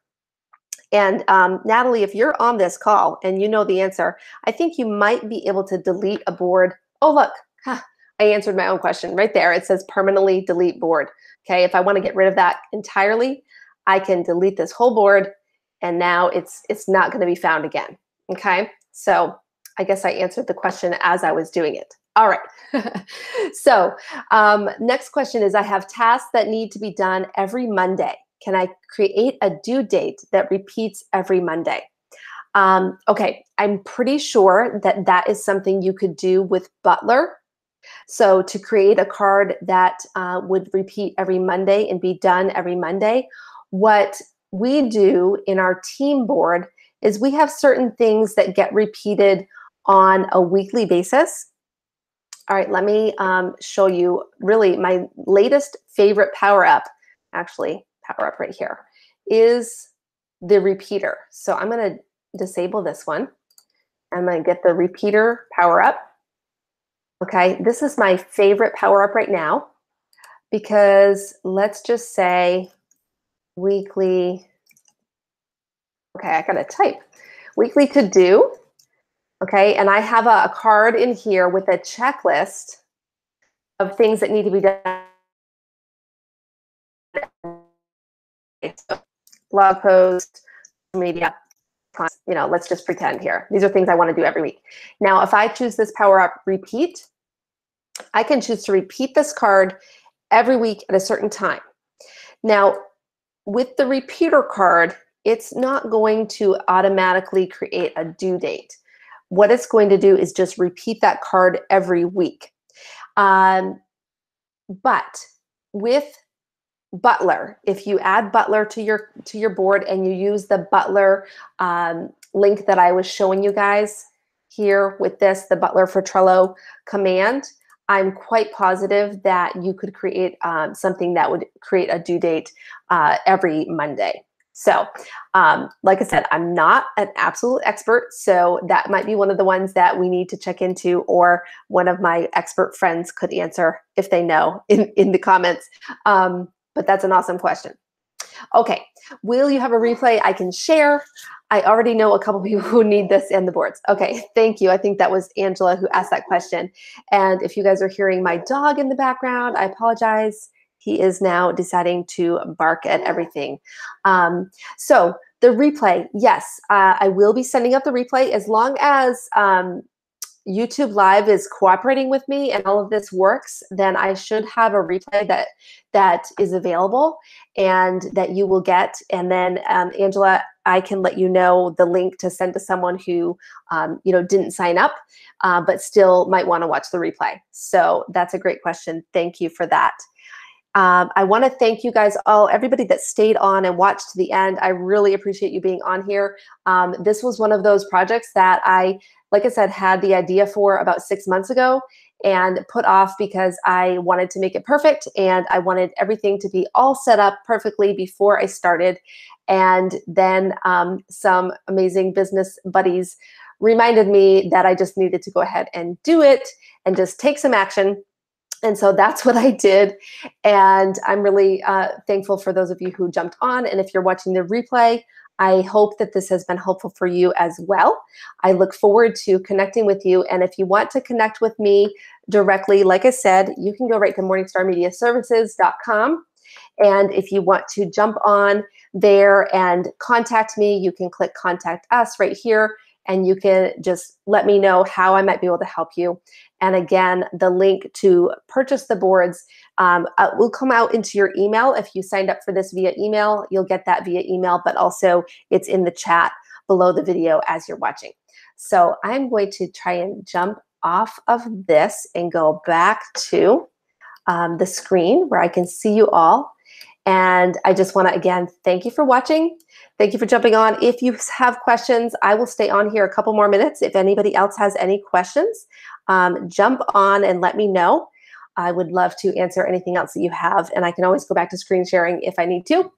And Natalie, if you're on this call and you know the answer, I think you might be able to delete a board. Oh, look, I answered my own question right there. It says permanently delete board. Okay, if I want to get rid of that entirely, I can delete this whole board, and now it's not going to be found again. Okay, so I guess I answered the question as I was doing it. All right. So next question is, I have tasks that need to be done every Monday. Can I create a due date that repeats every Monday? Okay, I'm pretty sure that that is something you could do with Butler. So to create a card that would repeat every Monday and be done every Monday, what we do in our team board is we have certain things that get repeated on a weekly basis. All right, let me show you really my latest favorite power up, actually power up right here, is the repeater. So I'm going to disable this one. I'm going to get the repeater power up. Okay, this is my favorite power up right now, because let's just say weekly, okay, I gotta type, weekly to do, okay, and I have a card in here with a checklist of things that need to be done. Blog post, media, you know, let's just pretend here. These are things I want to do every week. Now, if I choose this power up repeat, I can choose to repeat this card every week at a certain time. Now, with the repeater card, it's not going to automatically create a due date. What it's going to do is just repeat that card every week. But with Butler, if you add Butler to your board and you use the Butler link that I was showing you guys here with this, the Butler for Trello command, I'm quite positive that you could create something that would create a due date every Monday. So like I said, I'm not an absolute expert, so that might be one of the ones that we need to check into, or one of my expert friends could answer if they know in the comments. But that's an awesome question. Okay, will you have a replay I can share? I already know a couple people who need this and the boards. Okay, thank you. I think that was Angela who asked that question. And if you guys are hearing my dog in the background, I apologize. He is now deciding to bark at everything. So the replay, yes, I will be sending up the replay as long as YouTube Live is cooperating with me and all of this works, then I should have a replay that is available and that you will get. And then Angela, I can let you know the link to send to someone who didn't sign up, but still might want to watch the replay. So that's a great question. Thank you for that. I want to thank you guys all, everybody that stayed on and watched to the end. I really appreciate you being on here. This was one of those projects that like I said, had the idea for about 6 months ago and put off because I wanted to make it perfect and I wanted everything to be all set up perfectly before I started. And then some amazing business buddies reminded me that I just needed to go ahead and do it and just take some action. And so that's what I did. And I'm really thankful for those of you who jumped on. And if you're watching the replay, I hope that this has been helpful for you as well. I look forward to connecting with you. And if you want to connect with me directly, like I said, you can go right to morningstarmediaservices.com. And if you want to jump on there and contact me, you can click Contact Us right here. And you can just let me know how I might be able to help you. And again, the link to purchase the boards will come out into your email. If you signed up for this via email, you'll get that via email, but also it's in the chat below the video as you're watching. So I'm going to try and jump off of this and go back to the screen where I can see you all. And I just want to, again, thank you for watching. Thank you for jumping on. If you have questions, I will stay on here a couple more minutes. If anybody else has any questions, jump on and let me know. I would love to answer anything else that you have. And I can always go back to screen sharing if I need to.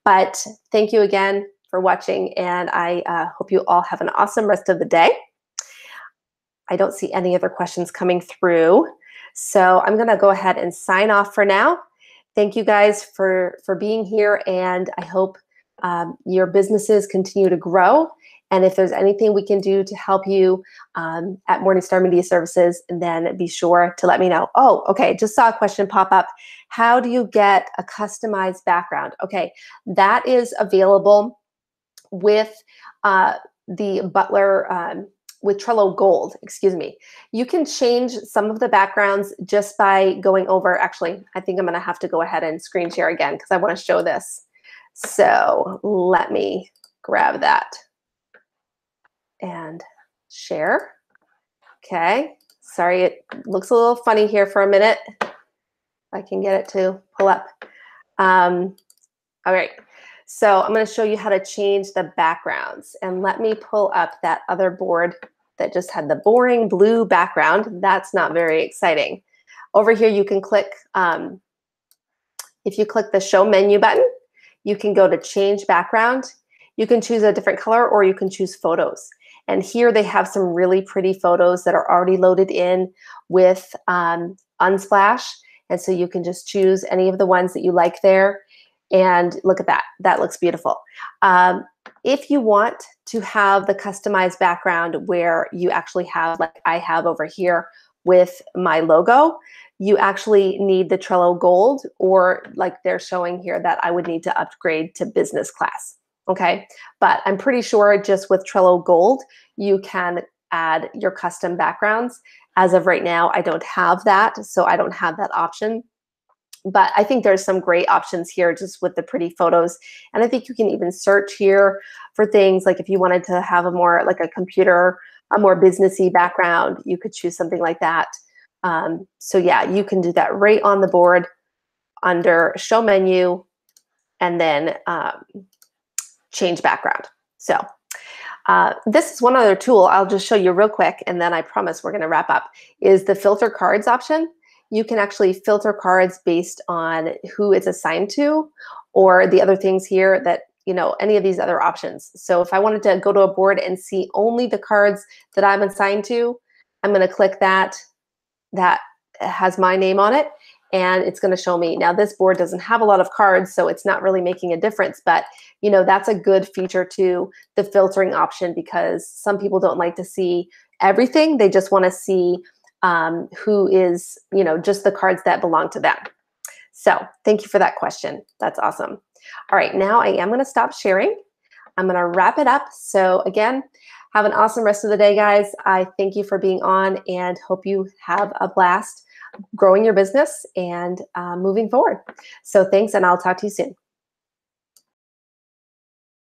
But thank you again for watching. And I hope you all have an awesome rest of the day. I don't see any other questions coming through. So I'm going to go ahead and sign off for now. Thank you guys for being here, and I hope your businesses continue to grow. And if there's anything we can do to help you at Morningstar Media Services, then be sure to let me know. Oh, okay, just saw a question pop up. How do you get a customized background? Okay, that is available with the Butler with Trello Gold, excuse me. You can change some of the backgrounds just by going over. Actually, I think I'm going to have to go ahead and screen share again because I want to show this. So let me grab that and share. Okay, sorry, it looks a little funny here for a minute. I can get it to pull up. All right, so I'm going to show you how to change the backgrounds. And let me pull up that other board that just had the boring blue background. That's not very exciting. Over here, you can click, if you click the show menu button, you can go to change background. You can choose a different color or you can choose photos. And here they have some really pretty photos that are already loaded in with Unsplash. And so you can just choose any of the ones that you like there. And look at that, that looks beautiful. If you want to have the customized background where you actually have, like I have over here with my logo, you actually need the Trello Gold, or like they're showing here that I would need to upgrade to business class, okay? But I'm pretty sure just with Trello Gold, you can add your custom backgrounds. As of right now, I don't have that, so I don't have that option. But I think there's some great options here just with the pretty photos. And I think you can even search here for things like if you wanted to have a more like a computer, a more businessy background, you could choose something like that. So yeah, you can do that right on the board under show menu and then change background. So this is one other tool I'll just show you real quick, and then I promise we're going to wrap up, is the filter cards option. You can actually filter cards based on who it's assigned to, or the other things here that, you know, any of these other options. So if I wanted to go to a board and see only the cards that I'm assigned to, I'm going to click that. That has my name on it. and it's going to show me. Now this board doesn't have a lot of cards, so it's not really making a difference, but that's a good feature to the filtering option, because some people don't like to see everything. They just want to see who is, just the cards that belong to them. So thank you for that question. That's awesome. All right, now I am going to stop sharing. I'm going to wrap it up. So again, have an awesome rest of the day, guys. I thank you for being on and hope you have a blast growing your business and moving forward. So thanks, and I'll talk to you soon.